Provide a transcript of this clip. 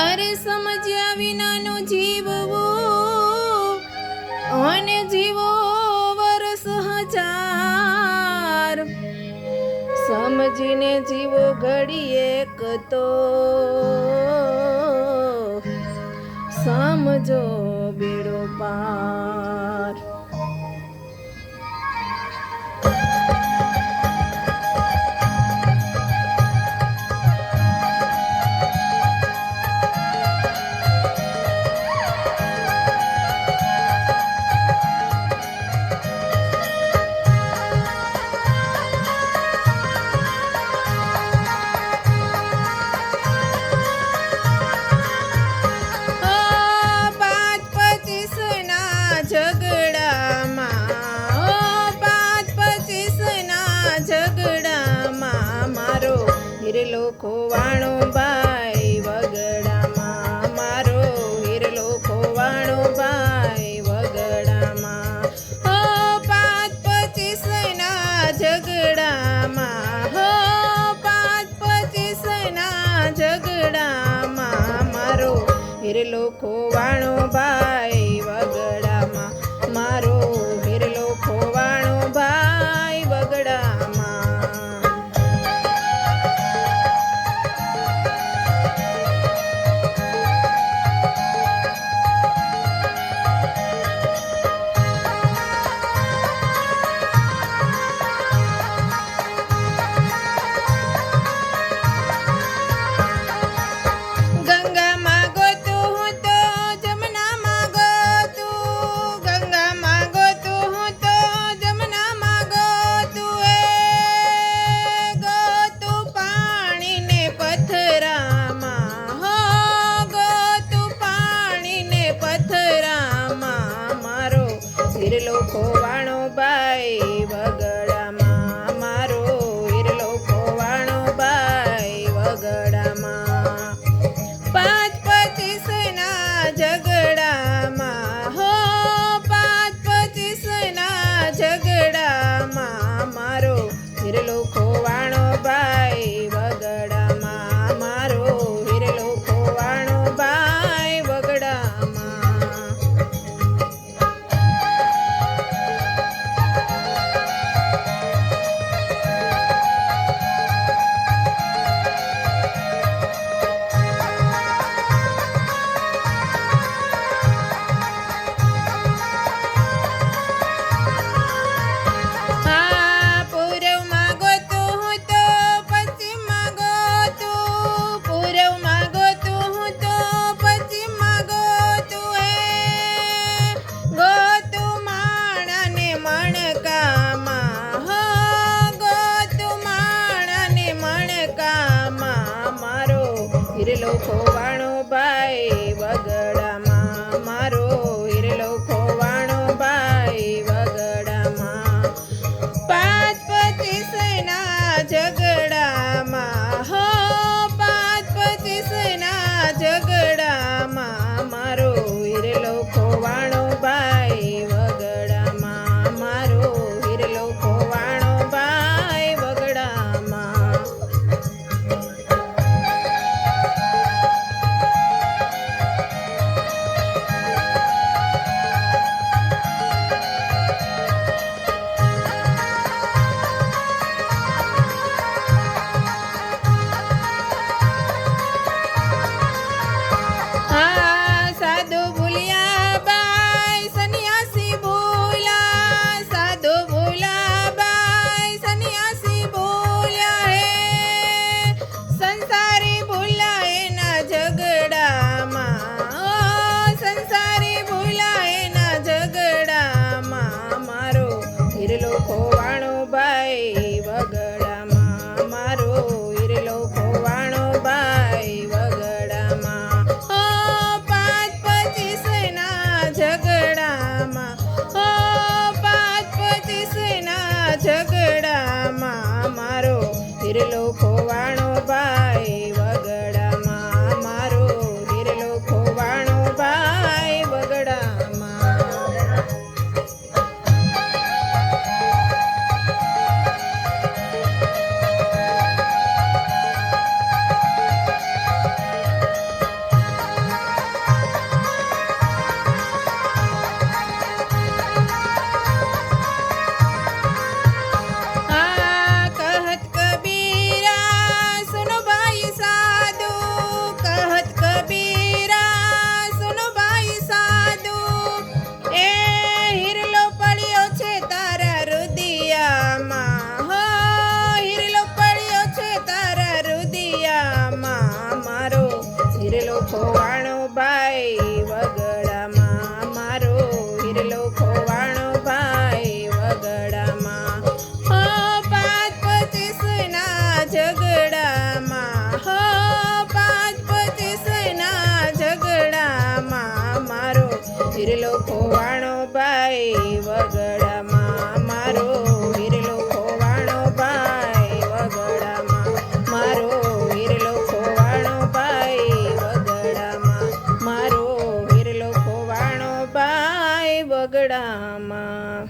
અરે સમજ્યા વિનાનો જીવવું અને જીવો વરસ હજાર, સમજીને જીવો ઘડીએ કતો, સમજો બેડો પાર. હિરલો ખોવાણો ભાઈ વગડામાં, મારો હિરલો ખોવાણો ભાઈ વગડામાં. હો 5-25 ના ઝઘડામાં, હો 5-25 ના ઝઘડામાં, મારો હિરલો ખોવાણો ભાઈ વગડામાં, મારો હિરલો ખોવાણો ભાઈ વગડામાં. હિરલો ખોવાણો ભાઈ વગડામાં, મારો હિરલો ખોવાણો ભાઈ વગડામાં. 5-25 ના ઝઘડામાં, હો 5-25 ના ઝઘડામાં, મારો હિરલો ખોવાણો ભાઈ વગડામાં, મારો હિરલો ખોવાણો ભાઈ વગડામાં. હિરલો ખોવાણો ભાઈ વગડામાં, મારો હિરલો ખોવાણો ભાઈ વગડામાં. 5-25 ના ઝઘડામાં, હો 5-25 ના ઝઘડામાં, મારો હિરલો ખોવાણો ભાઈ વગડામાં, મારો હિરલો ખોવાણો ભાઈ વગડામાં. હિરલો ખોવાણો ભાઈ વગડામાં, મારો હિરલો ખોવાણો ભાઈ વગડામાં. હો 5-25 ના ઝઘડામાં, હો 5-25 ના ઝઘડામાં, મારો હિરલો ખોવાણો ભાઈ વગડામાં, મારો હિરલો ખોવાણો ભાઈ વગડામાં. ખોવાણો ભાઈ વગડામાં મારો હિરલો ખોવાણો ભાઈ વગડામાં હો 5-25 ના ઝઘડામાં હો 5-25 ના ઝઘડામાં મારો હિરલો ખોવાણો ભાઈ વગડામાં મારો હિરલો ખોવાણો ભાઈ વગડામાં મારો હિરલો ખોવાણો ભાઈ વગડામાં મારો હિરલો ખોવાણો ભાઈ વગડામાં